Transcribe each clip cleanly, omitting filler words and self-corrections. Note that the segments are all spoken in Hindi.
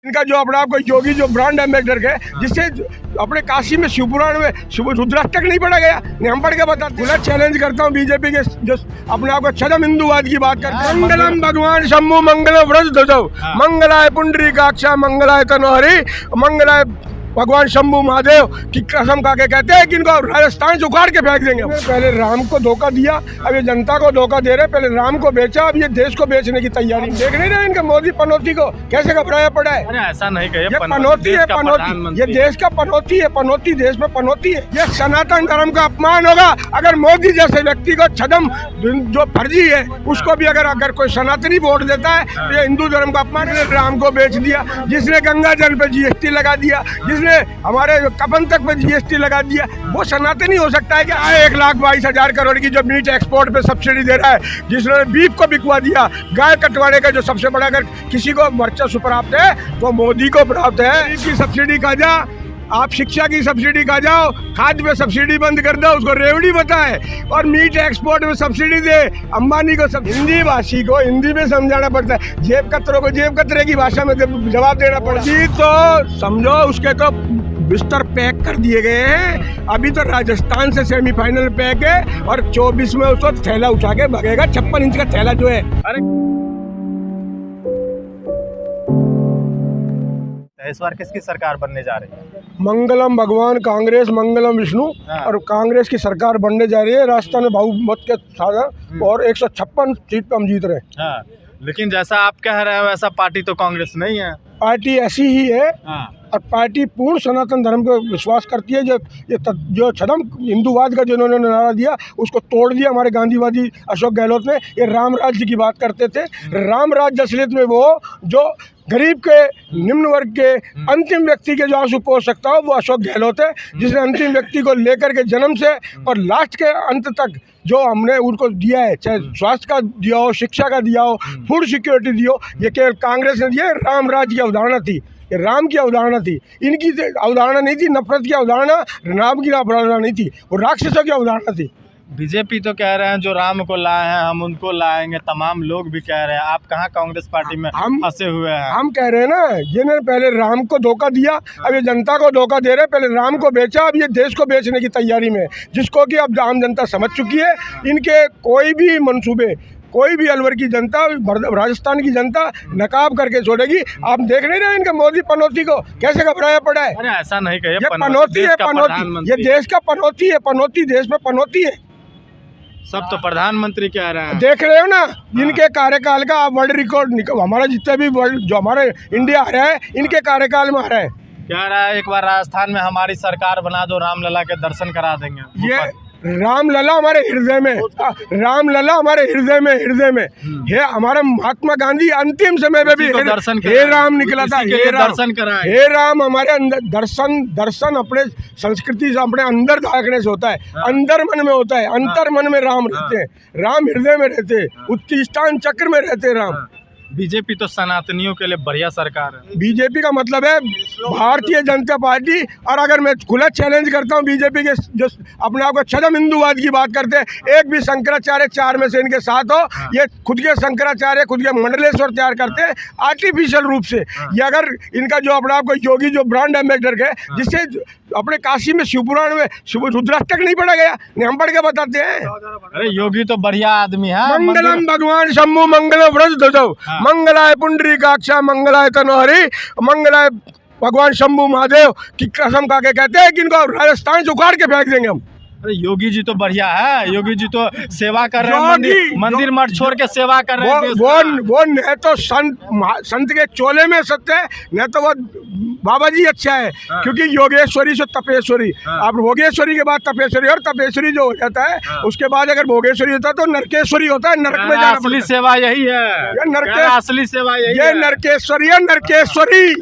इनका जो अपना आपको योगी जो ब्रांड एम्बेसडर है, जिससे अपने काशी में शिवपुराण में रुद्राष्टक नहीं पढ़ा गया, हम पढ़ के बताते हैं। चैलेंज करता हूँ बीजेपी के जो अपने आपको छदम हिंदूवाद की बात करते हैं। मंगलम भगवान शंभु मंगल व्रज ध्वजौ मंगलाय पुंडरीकाक्षा मंगलाय तनोहरि मंगलाय भगवान शंभु महादेव की कसम खा के कहते हैं कि इनको राजस्थान से उखाड़ के फेंक देंगे। पहले राम को धोखा दिया, अब ये जनता को धोखा दे रहे। पहले राम को बेचा, अब ये देश को बेचने की तैयारी। देख नहीं रहे इनके मोदी पनौती को कैसे घबराया पड़ा है। अरे ऐसा नहीं कहिए, ये पनौती है, पनौती। ये देश का पनौती है, पनौती देश में पनौती है। ये सनातन धर्म का अपमान होगा अगर मोदी जैसे व्यक्ति को छदम जो फर्जी है उसको भी अगर कोई सनातनी वोट देता है तो ये हिंदू धर्म का अपमान। राम को बेच दिया, जिसने गंगा जल पे जीएसटी लगा दिया, जिसने हमारे कफन तक पे जीएसटी लगा दिया, वो सनातनी हो सकता है कि 1,22,000 करोड़ की जो मीट एक्सपोर्ट पे सब्सिडी दे रहा है, जिसने बीफ को बिकवा दिया, गाय कटवाने का जो सबसे बड़ा अगर किसी को वर्चस्व प्राप्त है तो मोदी को प्राप्त है। बीफ की सब्सिडी खा जा, आप शिक्षा की सब्सिडी खा जाओ, खाद्य में सब्सिडी बंद कर दो, उसको रेवड़ी बताए, और मीट एक्सपोर्ट में सब्सिडी दे अंबानी को। सब हिंदी भाषी को हिंदी में समझाना पड़ता है, जेब कतरों को जेब कतरे की भाषा में जवाब देना पड़ता है। तो समझो उसके तो बिस्तर पैक कर दिए गए हैं। अभी तो राजस्थान से सेमीफाइनल पैक है और 24 में उसको थैला उठा के भगेगा, 56 इंच का थैला जो है। अरे इस बार किसकी सरकार बनने जा रही है? मंगलम भगवान कांग्रेस, मंगलम विष्णु। और कांग्रेस की सरकार बनने जा रही है राजस्थान में बहुमत के साथ, और 156 सीट पर हम जीत रहे हैं। हाँ, लेकिन जैसा आप कह रहे हो वैसा पार्टी तो कांग्रेस नहीं है। पार्टी ऐसी ही है। और पार्टी पूर्ण सनातन धर्म को विश्वास करती है। जो छदम हिंदूवाद का जिन्होंने नारा दिया उसको तोड़ दिया हमारे गांधीवादी अशोक गहलोत ने। ये राम राज्य की बात करते थे, राम राज्य असलियत में वो जो गरीब के, निम्न वर्ग के, अंतिम व्यक्ति के जो आंसू पोंछ सकता हो वो अशोक गहलोत है, जिसने अंतिम व्यक्ति को लेकर के जन्म से और लास्ट के अंत तक जो हमने उनको दिया है, चाहे स्वास्थ्य का दिया हो, शिक्षा का दिया हो, फूड सिक्योरिटी दिया हो, ये केवल कांग्रेस ने दिया। राम राज्य की अवधारणा थी, ये राम की अवधारणा थी, इनकी अवधारणा नहीं थी। नफरत की अवधारणा, राम की अवधारणा नहीं थी, वो राक्षसों की अवधारणा थी। बीजेपी तो कह रहे हैं जो राम को लाए हैं हम उनको लाएंगे, तमाम लोग भी कह रहे हैं। आप कहाँ कांग्रेस पार्टी में फंसे हुए हैं? हम कह रहे हैं ना, जिन्होंने पहले राम को धोखा दिया, अब ये जनता को धोखा दे रहे। पहले राम को बेचा, अब ये देश को बेचने की तैयारी में, जिसको कि अब आम जनता समझ चुकी है। इनके कोई भी मंसूबे, कोई भी अलवर की जनता, राजस्थान की जनता नकाब करके छोड़ेगी। आप देख नहीं रहे इनके मोदी पनौती को कैसे घबराया पड़ा है। अरे ऐसा नहीं कहिए, ये पनौती है, पनौती। ये देश का पनौती है, पनौती देश में पनौती है। सब तो प्रधानमंत्री कह रहे हैं। देख रहे हो ना इनके कार्यकाल का वर्ल्ड रिकॉर्ड, हमारा जितने भी वर्ल्ड जो हमारे इंडिया आ रहा है इनके कार्यकाल में आ रहा है। कह रहा है एक बार राजस्थान में हमारी सरकार बना दो, रामलला के दर्शन करा देंगे। ये रामलला हमारे हृदय में, रामलला हमारे हृदय में है। हमारा महात्मा गांधी अंतिम समय में भी हे राम निकला था, दर्शन कराए। हे राम हमारे अंदर दर्शन अपने संस्कृति से अपने अंदर झांकने से होता है, अंदर मन में होता है। अंतर मन में राम रहते हैं, राम हृदय में रहते, उत्तिष्ठान चक्र में रहते राम। बीजेपी तो सनातनियों के लिए बढ़िया सरकार है। बीजेपी का मतलब है भारतीय जनता पार्टी। और अगर मैं खुला चैलेंज करता हूँ बीजेपी के जो अपने आप को छदम हिंदूवाद की बात करते हैं, एक भी शंकराचार्य 4 में से इनके साथ हो, ये खुद के शंकराचार्य, खुद के मंडलेश्वर तैयार करते हैं आर्टिफिशियल रूप से। ये अगर इनका जो अपने आप को योगी जो ब्रांड एम्बेसडर है, जिससे अपने काशी में शिवपुराण में रुद्राष्टक नहीं पढ़ा गया, हम पढ़ के बताते हैं। अरे योगी तो बढ़िया आदमी है। मंगलम भगवान शंभु मंगल व्रज ध्वजौ मंगलाय पुंडरीकाक्षा मंगलाय तनोहरि मंगलाय भगवान शंभु महादेव की कसम खा के कहते हैं कि इनको राजस्थान से उखाड़ के फेंक देंगे हम। अरे योगी जी तो बढ़िया है, योगी जी तो सेवा कर रहे हैं, मंदिर मठ छोड़ के सेवा कर रहे हैं। वो न तो संत के चोले में सत्य है, न तो वो बाबा जी अच्छा है। क्योंकि योगेश्वरी से तपेश्वरी, आप भोगेश्वरी के बाद तपेश्वरी, और तपेश्वरी जो हो जाता है उसके बाद अगर भोगेश्वरी होता है तो नरकेश्वरी होता है। नरक में असली सेवा यही है, असली सेवा यही है। नरकेश्वरी है, नरकेश्वरी।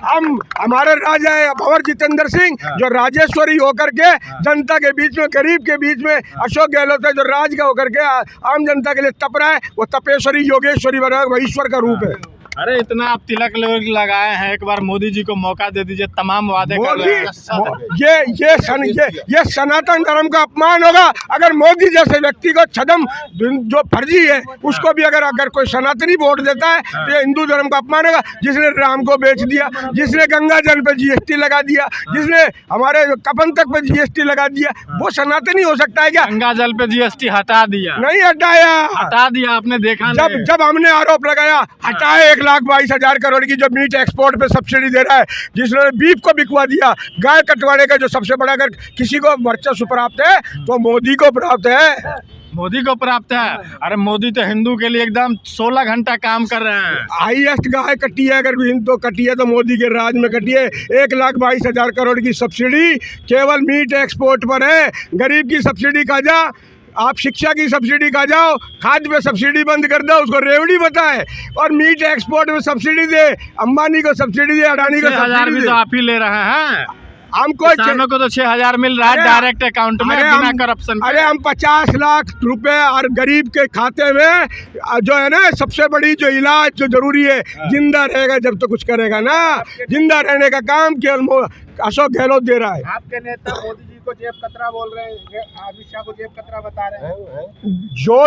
हम हमारे राजा है भंवर जितेंद्र सिंह, जो राजेश्वरी होकर के जनता के बीच में, गरीब के बीच में अशोक गहलोत है जो राज का होकर के आम जनता के लिए तप रहा है। वो तपेश्वरी योगेश्वरी बना, वो ईश्वर का रूप है। अरे इतना आप तिलक लोग लगाए हैं, एक बार मोदी जी को मौका दे दीजिए, तमाम वादे कर रहे हैं। ये सनातन धर्म का अपमान होगा अगर मोदी जैसे व्यक्ति को छदम जो फर्जी है उसको भी अगर कोई सनातनी वोट देता है तो ये हिंदू धर्म का अपमान होगा। जिसने राम को बेच दिया, जिसने गंगा जल पे जीएसटी लगा दिया, जिसने हमारे कफन तक पे जीएसटी लगा दिया, वो सनातनी हो सकता है क्या? गंगा जल पे जीएसटी हटा दिया? नहीं हटाया, हटा दिया आपने देखा? जब हमने आरोप लगाया हटाए 1,22,000 करोड़ की जो मीट एक्सपोर्ट पे सब्सिडी दे रहा है, जिसने बीफ को बिकवा दिया, गाय कटवाने का जो सबसे बड़ा अगर किसी को वर्चस्व प्राप्त है तो मोदी को प्राप्त है। मोदी को प्राप्त है। अरे मोदी तो हिंदू के लिए एकदम 16 घंटा काम कर रहे हैं। हाईएस्ट गाय कटी है, अगर हिंदू कटी है तो मोदी के राज में कटी है। 1,22,000 करोड़ की सब्सिडी केवल मीट एक्सपोर्ट पर है। गरीब की सब्सिडी खा जा, आप शिक्षा की सब्सिडी खा जाओ, खाद्य पे सब्सिडी बंद कर दो, उसको रेवड़ी बताए, और मीट एक्सपोर्ट में सब्सिडी दे, अंबानी को सब्सिडी दे, अडानी को सब्सिडी दे। तो आप ही ले रहे हैं। हमको किसानों को तो 6,000 मिल रहा है डायरेक्ट अकाउंट में बिना करप्शन के। अरे हम 50 लाख रुपए और गरीब के खाते में जो है ना, सबसे बड़ी जो इलाज जो जरूरी है, जिंदा रहेगा जब तो कुछ करेगा ना, जिंदा रहने का काम केवल अशोक गहलोत दे रहा है। आपके नेता मोदी जी को जेब कतरा बोल रहे हैं, अमित शाह को जेब कतरा बता रहे हैं।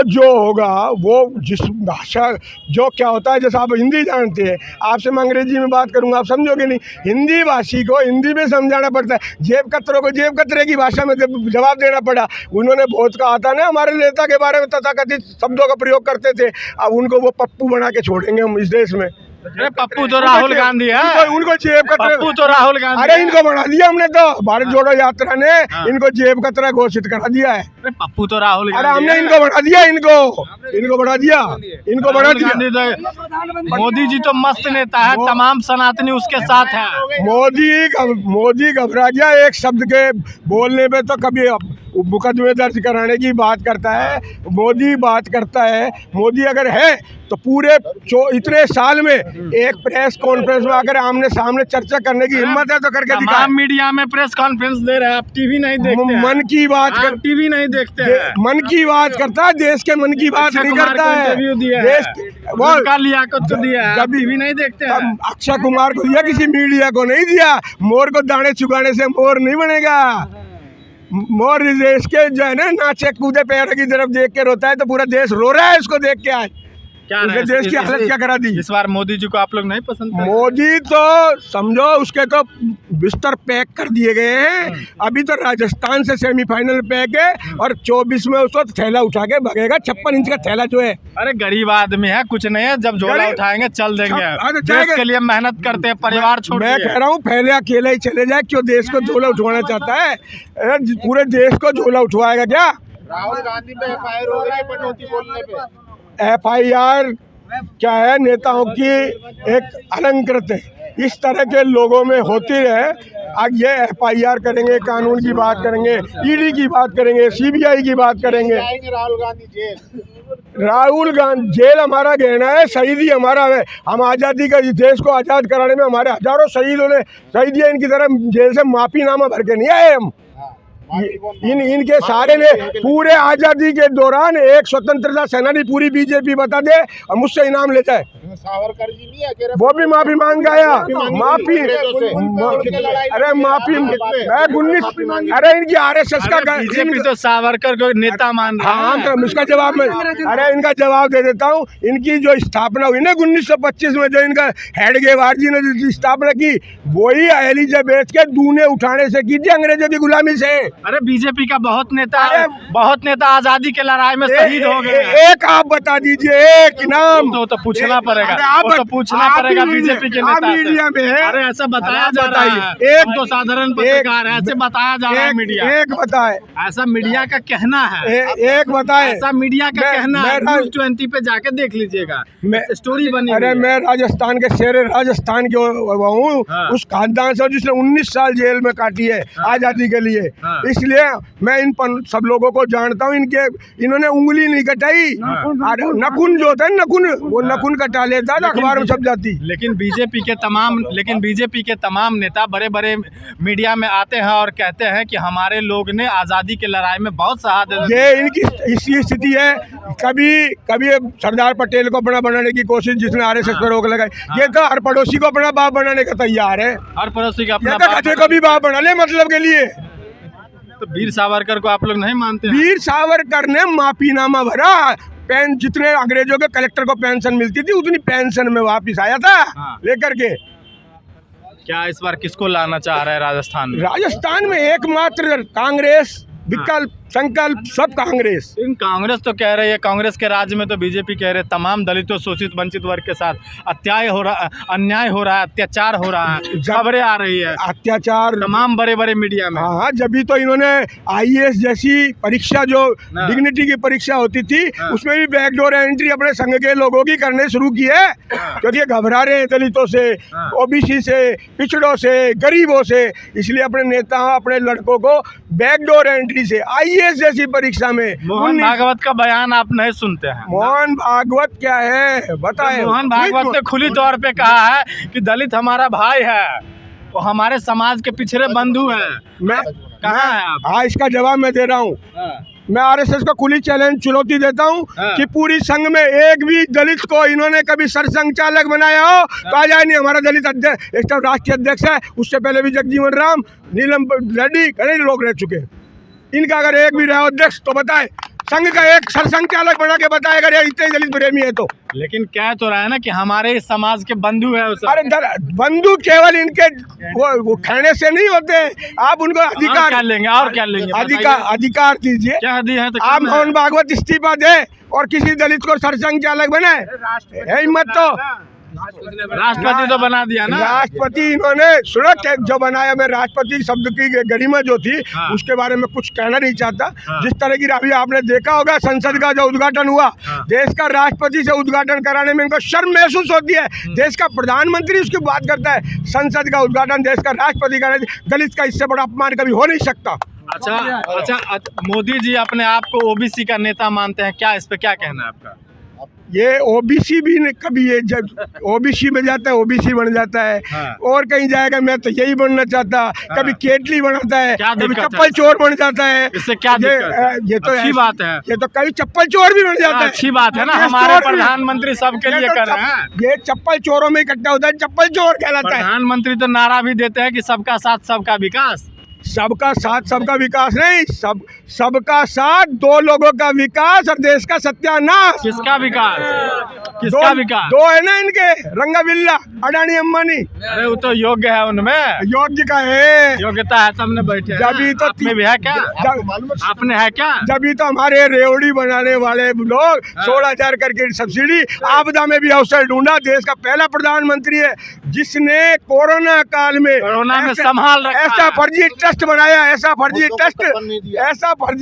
जो होगा वो जिस भाषा जो क्या होता है, जैसे आप हिंदी जानते हैं, आपसे मैं अंग्रेजी में बात करूंगा आप समझोगे नहीं। हिंदी भाषी को हिंदी में समझाना पड़ता है। जेब कतरों को जेब कतरे की भाषा में जवाब देना पड़ा। उन्होंने बहुत कहा था ना हमारे नेता के बारे में, तथाकथित शब्दों का प्रयोग करते थे। अब उनको वो पप्पू बना के छोड़ेंगे हम इस देश में। अरे पप्पू तो राहुल गांधी है, उनको जेब कतरा। पप्पू तो राहुल गांधी। अरे इनको बना दिया हमने तो, भारत जोड़ो यात्रा ने इनको जेब कतरा घोषित करा दिया है। अरे पप्पू तो राहुल गांधी। अरे हमने इनको बढ़ा दिया, इनको बढ़ा दिया, इनको बढ़ा दिया। मोदी जी तो मस्त नेता है, तमाम सनातनी उसके साथ है। मोदी घबरा गया एक शब्द के बोलने पे, तो कभी मुकदमे दर्ज कराने की बात करता है। मोदी बात करता है, मोदी अगर है तो पूरे इतने साल में एक प्रेस कॉन्फ्रेंस में अगर आमने सामने चर्चा करने की हिम्मत है तो करके दिखा। मीडिया में प्रेस कॉन्फ्रेंस दे रहे हैं, आप टीवी नहीं देखते हैं। मन की बात कर, टीवी नहीं देखते हैं। मन की बात करता है, देश के मन की बात नहीं करता है। वो लियाकत को दिया है, टीवी नहीं देखते हैं। अक्षय कुमार को दिया, किसी मीडिया को नहीं दिया। मोर को दाने चुगाने से मोर नहीं बनेगा। मोर देश के जो है ना नाचे कूदे पैरों की तरफ देख के रोता है, तो पूरा देश रो रहा है उसको देख के। आज क्या देश की हालत क्या करा दी। इस बार मोदी जी को आप लोग नहीं पसंद? मोदी तो समझो उसके तो बिस्तर पैक कर दिए गए हैं। अभी तो राजस्थान से सेमीफाइनल पैक है और 24 में उसको थैला उठा के भगेगा। 56 इंच का थैला जो है। अरे गरीब आदमी है, कुछ नहीं है, जब झोला उठाएंगे चल देंगे। देश के लिए मेहनत करते हैं, परिवार छोड़। मैं कह रहा हूँ पहले अकेले ही चले जाए, क्यों देश को झोला उठवाना चाहता है? पूरे देश को झोला उठवाएगा क्या? राहुल गांधी पे FIR हो गई पटौती बोलने पे। FIR क्या है? नेताओं की एक अलंकृत है, इस तरह के लोगों में होती है। अब ये FIR करेंगे, कानून की बात करेंगे, ED की बात करेंगे, CBI की बात करेंगे। राहुल गांधी जेल, राहुल गांधी जेल हमारा गहना है, शहीदी हमारा है। हम आज़ादी का देश को आज़ाद कराने में हमारे हजारों शहीदों ने शहीद दिया। इनकी तरह जेल से माफीनामा भर के नहीं आए हम। इनके सारे ने पूरे आजादी के दौरान एक स्वतंत्रता सेनानी पूरी बीजेपी बता दे और मुझसे इनाम ले जाए। सावरकर जी नहीं है, वो भी माफी मांग गया। माफी, अरे माफी, अरे इनकी RSS का बीजेपी तो सावरकर को नेता मान रहा है। हाँ, इसका जवाब मैं, अरे इनका जवाब दे देता हूँ। इनकी जो स्थापना हुई ना 1925 में, जो इनका हेडगेवार जी ने स्थापना की, वही एलिजाबेथ के दूने उठाने से की थी, अंग्रेजों की गुलामी से। अरे बीजेपी का बहुत नेता आजादी के लड़ाई में शहीद हो गए। एक आप बता दीजिए, एक नाम। तो पूछना पड़ेगा, तो पूछना पड़ेगा बीजेपी के नेता मीडिया में है। अरे ऐसा बताया जा रहा है, एक तो साधारण पत्रकार है, ऐसे बताया जा रहा है मीडिया। एक बताए, ऐसा मीडिया का कहना है। एक बताए, ऐसा मीडिया का कहना है। न्यूज़ 20 पे जाके देख लीजिएगा, स्टोरी बनी। अरे मैं राजस्थान के शेर राजस्थान के हूँ, उस खानदान से जिसने 19 साल जेल में काटी है आजादी के लिए। इसलिए मैं इन सब लोगों को जानता हूँ। इन्होंने उंगली नहीं कटाई, नखून जो होता है नखून, वो नखून कटा लेता तो अखबार में छप जाती। लेकिन बीजेपी के तमाम नेता बड़े बड़े मीडिया में आते हैं और कहते हैं कि हमारे लोग ने आज़ादी की लड़ाई में बहुत शहादत। ये इनकी इसी स्थिति है। कभी सरदार पटेल को अपना बनाने की कोशिश, जिसने आरएसएस पर रोक लगाई। ये तो हर पड़ोसी को अपना बाप बनाने का तैयार है। हर पड़ोसी का अपना गधे को भी बाप बना ले मतलब के लिए। तो वीर सावरकर को आप लोग नहीं मानते? वीर सावरकर ने माफीनामा भरा। जितने अंग्रेजों के कलेक्टर को पेंशन मिलती थी उतनी पेंशन में वापिस आया था लेकर के। क्या इस बार किसको लाना चाह रहा है राजस्थान में? राजस्थान में एकमात्र कांग्रेस, विकल्प, संकल्प सब कांग्रेस। कांग्रेस तो कह रही है, कांग्रेस के राज्य में तो बीजेपी कह रहे हैं तमाम दलितों, शोषित वंचित वर्ग के साथ अन्याय हो रहा है, अत्याचार हो रहा है, खबरें आ रही है अत्याचार तमाम बड़े बड़े मीडिया में। हाँ, जब भी तो इन्होंने आईएएस जैसी परीक्षा, जो डिग्निटी की परीक्षा होती थी, उसमें भी बैकडोर एंट्री अपने संघ के लोगों की करने शुरू की है, क्योंकि ये घबरा रहे हैं दलितों से, ओबीसी से, पिछड़ों से, गरीबों से। इसलिए अपने नेता, अपने लड़कों को बैकडोर एंट्री से आईएएस जैसी परीक्षा में। मोहन भागवत का बयान आप नहीं सुनते हैं? मोहन भागवत क्या है बताएं? मोहन भागवत ने खुली तौर पे कहा है कि दलित हमारा भाई है, वो हमारे समाज के पिछड़े बंधु है। मैं कहाँ है आप? हाँ, इसका जवाब मैं दे रहा हूँ। मैं आरएसएस को खुली चुनौती देता हूँ कि पूरी संघ में एक भी दलित को इन्होंने कभी सरसंघ चालक बनाया हो तो आ जाए। नहीं, हमारा दलित अध्यक्ष, एक तो राष्ट्रीय अध्यक्ष है, उससे पहले भी जगजीवन राम, नीलम रेड्डी, कई लोग रह चुके। इनका अगर एक भी रहा अध्यक्ष तो बताए, संघ का एक सरसंघ चालक बना के बताए अगर इतने दलित प्रेमी है तो। लेकिन कह तो रहा है ना कि हमारे इस समाज के बंधु है। अरे बंधु केवल इनके वो कहने से नहीं होते, आप उनको अधिकार क्या लेंगे और क्या लेंगे? अधिकार दीजिए। क्या दिए हैं? तो आप मोहन भागवत इस्तीफा दे और किसी दलित को सरसंघ चालक बनाए, हिम्मत तो राष्ट्रपति तो बना दिया ना। राष्ट्रपति इन्होंने सुना जो बनाया। मैं राष्ट्रपति शब्द की गरिमा जो थी उसके बारे में कुछ कहना नहीं चाहता। जिस तरह की अभी आपने देखा होगा संसद का जो उद्घाटन हुआ, देश का राष्ट्रपति से उद्घाटन कराने में इनको शर्म महसूस होती है। देश का प्रधानमंत्री उसकी बात करता है, संसद का उद्घाटन देश का राष्ट्रपति का। दलित का इससे बड़ा अपमान कभी हो नहीं सकता। अच्छा, मोदी जी अपने आप को ओबीसी का नेता मानते हैं, क्या इस पे क्या कहना है आपका? ये ओबीसी भी कभी, ये जब ओबीसी में जाता है ओबीसी बन जाता है और कहीं जाएगा। मैं तो यही बनना चाहता। कभी केटली बनाता है, कभी चप्पल चोर बन जाता है। इससे क्या ये तो अच्छी बात है। ये तो कभी चप्पल चोर भी बन जाता है। अच्छी बात है ना, हमारे प्रधानमंत्री सबके लिए कर रहे हैं। ये चप्पल चोरों में इकट्ठा होता है, चप्पल चोर कहलाता है। प्रधानमंत्री तो नारा भी देते हैं कि सबका साथ सबका विकास। सबका साथ सबका विकास नहीं, सबका साथ, दो लोगों का विकास और देश का सत्यानाश। किसका विकास? किसका विकास? दो है ना इनके, रंगा बिल्ला, अडानी अंबानी। अरे वो तो योग्य है, उनमें योग्य का है, योग्यता है तब ने बैठे। जब तो में भी है क्या? आपने है क्या? जब तो हमारे रेवड़ी बनाने वाले लोग 16,000 करके सब्सिडी, आपदा में भी अवसर ढूंढा। देश का पहला प्रधानमंत्री है जिसने कोरोना काल में संभाल रखा। ऐसा फर्जी ट्रस्ट बनाया, ऐसा फर्जी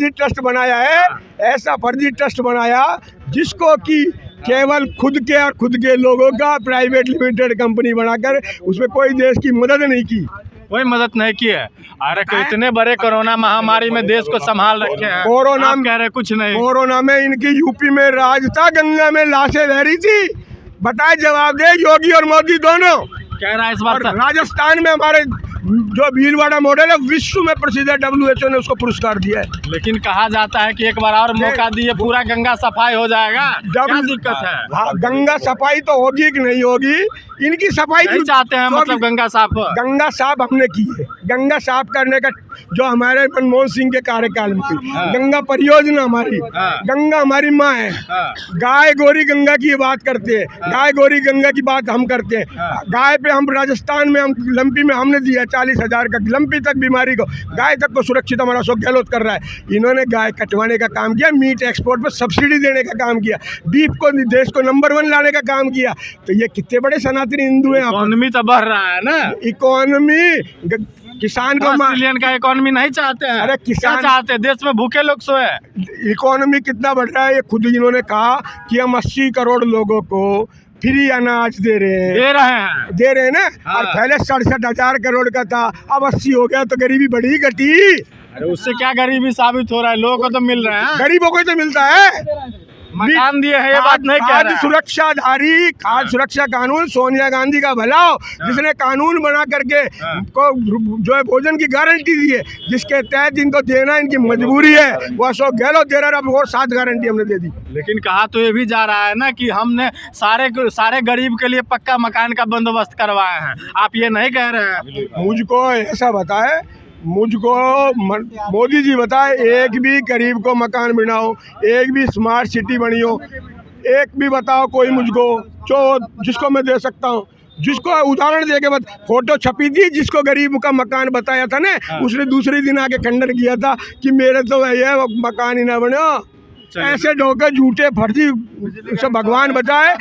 ट्रस्ट बनाया है, ऐसा फर्जी ट्रस्ट बनाया जिसको कि केवल खुद के और खुद के लोगों का प्राइवेट लिमिटेड कंपनी बनाकर उसमें कोई देश की मदद नहीं की। कोई मदद नहीं की है। अरे इतने बड़े कोरोना महामारी में देश को संभाल रखे हैं। कोरोना कह रहे कुछ नहीं। कोरोना में इनकी यूपी में राज था, गंगा में लाशें बह रही थी। बताए, जवाब दे योगी और मोदी दोनों। कह रहा है इस बार राजस्थान में हमारे जो भीलवाड़ा मॉडल है विश्व में प्रसिद्ध है, WHO ने उसको पुरस्कार दिया है। लेकिन कहा जाता है कि एक बार और मौका दिए क्या गंगा सफाई हो जाएगा? क्या दिक्कत है? हाँ, गंगा सफाई तो होगी कि नहीं होगी, इनकी सफाई नहीं चाहते हैं। मतलब गंगा साफ हमने की है। गंगा साफ करने का जो हमारे मनमोहन सिंह के कार्यकाल में गंगा परियोजना हमारी, गंगा हमारी माँ है। गाय गोरी गंगा की बात करते हैं, गाय गोरी गंगा की बात हम करते हैं। गाय पे हम राजस्थान में हम लंपी में हमने दिया 40,000 का लंपी तक बीमारी को, गाय तक को सुरक्षित हमारा अशोक गहलोत कर रहा है। इन्होंने गाय कटवाने का काम किया, मीट एक्सपोर्ट पर सब्सिडी देने का काम किया, बीफ को देश को नंबर 1 लाने का काम किया। तो ये कितने बड़े सनातनी हिंदू हैं। इकोनॉमी तो बढ़ रहा है ना। इकोनॉमी किसान को ट्रिलियन का इकोनॉमी नहीं चाहते हैं। अरे किसान चाहते हैं देश में भूखे लोग सोए। इकोनॉमी कितना बढ़ रहा है ये खुद इन्होंने कहा कि हम 80 करोड़ लोगों को फ्री अनाज दे रहे हैं ना। और पहले 67,000 करोड़ का था, अब 80 हो गया, तो गरीबी बढ़ी घटी? अरे उससे क्या गरीबी साबित हो रहा है? लोगों को तो मिल रहा है। गरीबों को तो मिलता है। मकान दिए हैं, ये बात नहीं कह रहा है। सुरक्षाधारी खाद्य सुरक्षा कानून सोनिया गांधी का भलाओ, जिसने कानून बना करके को जो है भोजन की गारंटी दी है, जिसके तहत इनको देना इनकी मजबूरी है, वो अशोक गहलोत दे रहा है। अब और 7 गारंटी हमने दे दी। लेकिन कहा तो ये भी जा रहा है ना कि हमने सारे गरीब के लिए पक्का मकान का बंदोबस्त करवाया है, आप ये नहीं कह रहे हैं? मुझको ऐसा बताए, मुझको मोदी जी बताए, एक भी गरीब को मकान बनाओ, एक भी स्मार्ट सिटी बनी हो, एक भी बताओ कोई मुझको जो जिसको मैं दे सकता हूँ। जिसको उदाहरण दे के बाद फोटो छपी थी, जिसको गरीब का मकान बताया था ना, उसने दूसरे दिन आके खंडन किया था कि मेरे तो ये मकान ही ना बने। ऐसे ढोके झूठे फर्जी से भगवान बचाए।